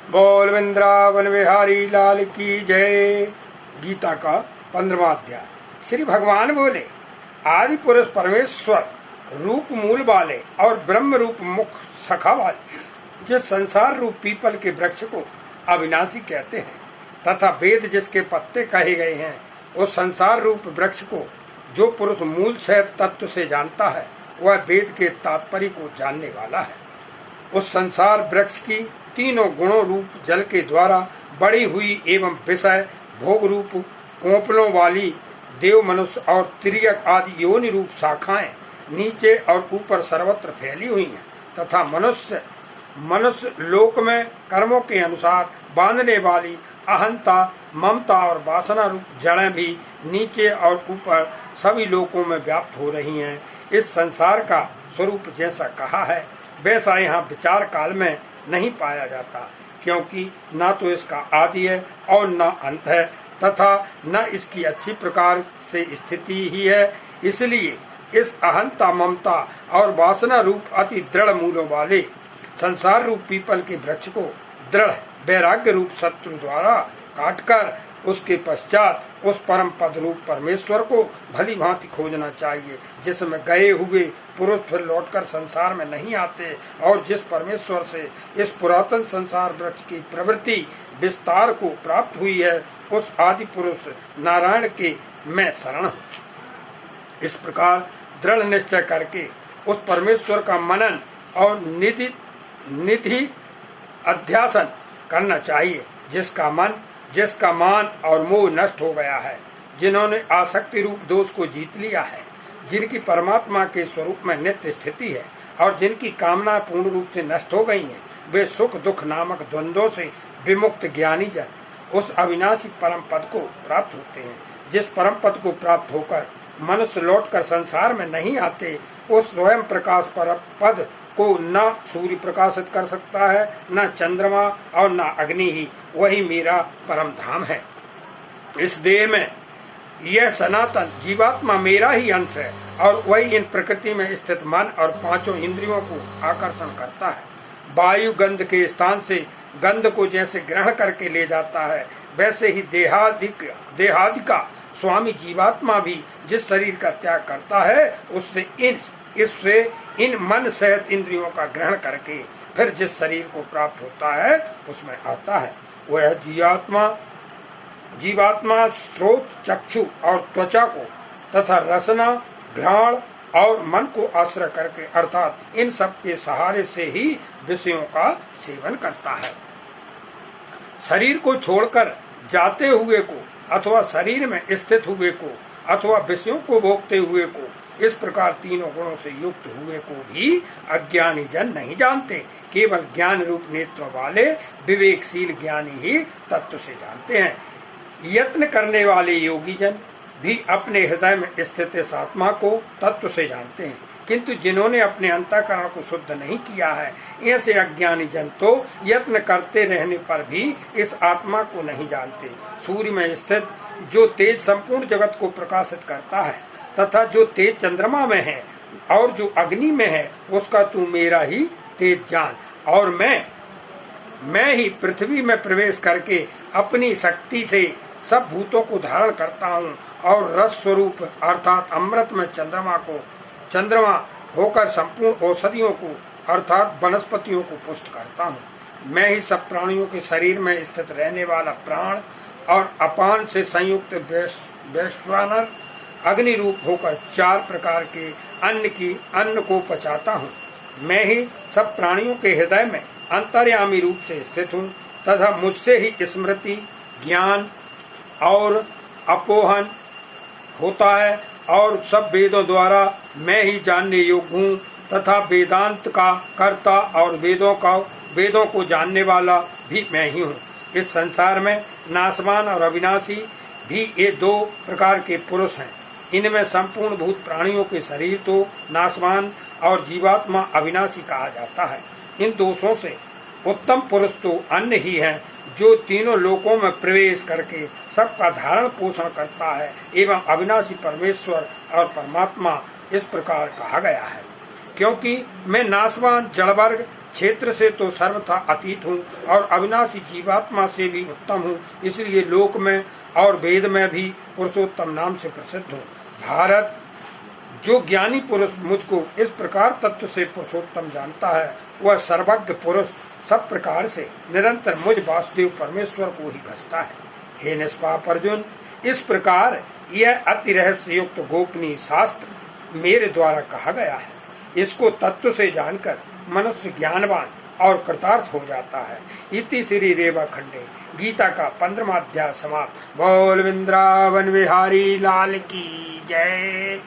बोल वृंदावन बिहारी लाल की जय। गीता का 15वां अध्याय। श्री भगवान बोले, आदि पुरुष परमेश्वर रूप मूल वाले और ब्रह्म रूप मुख सखा वाले जिस संसार रूप पीपल के वृक्ष को अविनाशी कहते हैं तथा वेद जिसके पत्ते कहे गए हैं, उस संसार रूप वृक्ष को जो पुरुष मूल से तत्व से जानता है वह वेद के तात्पर्य को जानने वाला है। उस संसार वृक्ष की तीनों गुणों रूप जल के द्वारा बड़ी हुई एवं विषय भोग रूप कोंपलों वाली देव मनुष्य और तिर्यक आदि योनि रूप शाखाएं नीचे और ऊपर सर्वत्र फैली हुई हैं तथा मनुष्य लोक में कर्मों के अनुसार बांधने वाली अहंता ममता और वासना रूप जड़ें भी नीचे और ऊपर सभी लोकों में व्याप्त हो रही हैं। इस संसार का स्वरूप जैसा कहा है वैसा यहाँ विचार काल में नहीं पाया जाता, क्योंकि न तो इसका आदि है और न अंत है तथा न इसकी अच्छी प्रकार से स्थिति ही है। इसलिए इस अहंता ममता और वासना रूप अति दृढ़ मूलों वाले संसार रूप पीपल के वृक्ष को दृढ़ वैराग्य रूप शत्रु द्वारा काटकर उसके पश्चात उस परम पद रूप परमेश्वर को भली भांति खोजना चाहिए, जिसमें गए हुए पुरुष फिर लौटकर संसार में नहीं आते और जिस परमेश्वर से इस पुरातन संसार वृक्ष की प्रवृत्ति विस्तार को प्राप्त हुई है, उस आदि पुरुष नारायण के मैं शरण हूँ। इस प्रकार दृढ़ निश्चय करके उस परमेश्वर का मनन और निधि अध्यासन करना चाहिए, जिसका मान और मोह नष्ट हो गया है, जिन्होंने आसक्ति रूप दोष को जीत लिया है, जिनकी परमात्मा के स्वरूप में नित्य स्थिति है और जिनकी कामना पूर्ण रूप से नष्ट हो गई है, वे सुख दुख नामक द्वंद्वों से विमुक्त ज्ञानी जन उस अविनाशी परम पद को प्राप्त होते हैं। जिस परम पद को प्राप्त होकर मनुष्य लौटकर संसार में नहीं आते, उस स्वयं प्रकाश परम पद को न सूर्य प्रकाशित कर सकता है, न चंद्रमा और न अग्नि ही, वही मेरा परम धाम है। इस देह में यह सनातन जीवात्मा मेरा ही अंश है और वही इन प्रकृति में स्थित मन और पांचों इंद्रियों को आकर्षण करता है। वायु गंध के स्थान से गंध को जैसे ग्रहण करके ले जाता है, वैसे ही देहादि का स्वामी जीवात्मा भी जिस शरीर का त्याग करता है, इससे इन मन सहित इंद्रियों का ग्रहण करके फिर जिस शरीर को प्राप्त होता है उसमें आता है। वह जीवात्मा स्रोत चक्षु और त्वचा को तथा रसना घ्राण और मन को आश्रय करके अर्थात इन सब के सहारे से ही विषयों का सेवन करता है। शरीर को छोड़कर जाते हुए को अथवा शरीर में स्थित हुए को अथवा विषयों को भोगते हुए को, इस प्रकार तीनों गुणों से युक्त हुए को भी अज्ञानी जन नहीं जानते। केवल ज्ञान रूप नेत्रों वाले विवेकशील ज्ञानी ही तत्व से जानते हैं। यत्न करने वाले योगी जन भी अपने हृदय में स्थित इस आत्मा को तत्व से जानते हैं, किंतु जिन्होंने अपने अंतःकरण को शुद्ध नहीं किया है, ऐसे अज्ञानी जन तो यत्न करते रहने पर भी इस आत्मा को नहीं जानते। सूर्य में स्थित जो तेज संपूर्ण जगत को प्रकाशित करता है तथा जो तेज चंद्रमा में है और जो अग्नि में है, उसका तू मेरा ही तेज जान। और मैं ही पृथ्वी में प्रवेश करके अपनी शक्ति से सब भूतों को धारण करता हूँ और रस स्वरूप अर्थात अमृत में चंद्रमा होकर संपूर्ण औषधियों को अर्थात वनस्पतियों को पुष्ट करता हूँ। मैं ही सब प्राणियों के शरीर में स्थित रहने वाला प्राण और अपान से संयुक्त वैश्वानर अग्नि रूप होकर चार प्रकार के अन्न को पचाता हूँ। मैं ही सब प्राणियों के हृदय में अंतर्यामी रूप से स्थित हूँ तथा मुझसे ही स्मृति ज्ञान और अपोहन होता है और सब वेदों द्वारा मैं ही जानने योग्य हूँ तथा वेदांत का कर्ता और वेदों को जानने वाला भी मैं ही हूँ। इस संसार में नाशवान और अविनाशी भी ये दो प्रकार के पुरुष हैं। इनमें संपूर्ण भूत प्राणियों के शरीर तो नाशवान और जीवात्मा अविनाशी कहा जाता है। इन दोषों से उत्तम पुरुष तो अन्य ही है, जो तीनों लोकों में प्रवेश करके सबका धारण पोषण करता है एवं अविनाशी परमेश्वर और परमात्मा इस प्रकार कहा गया है। क्योंकि मैं नाशवान जड़ वर्ग क्षेत्र से तो सर्वथा अतीत हूँ और अविनाशी जीवात्मा से भी उत्तम हूँ, इसलिए लोक में और वेद में भी पुरुषोत्तम नाम से प्रसिद्ध हूँ। भारत, जो ज्ञानी पुरुष मुझको इस प्रकार तत्व से पुरुषोत्तम जानता है, वह सर्वज्ञ पुरुष सब प्रकार से निरंतर मुझ वासुदेव परमेश्वर को ही भजता है। हे निष्पाप अर्जुन, इस प्रकार यह अति रहस्य युक्त गोपनीय शास्त्र मेरे द्वारा कहा गया है। इसको तत्व से जानकर मनुष्य ज्ञानवान और कृतार्थ हो जाता है। इति श्री रेवा खंडे गीता का 15वां अध्याय समाप्त। बोल वृंदावन बिहारी लाल की जय।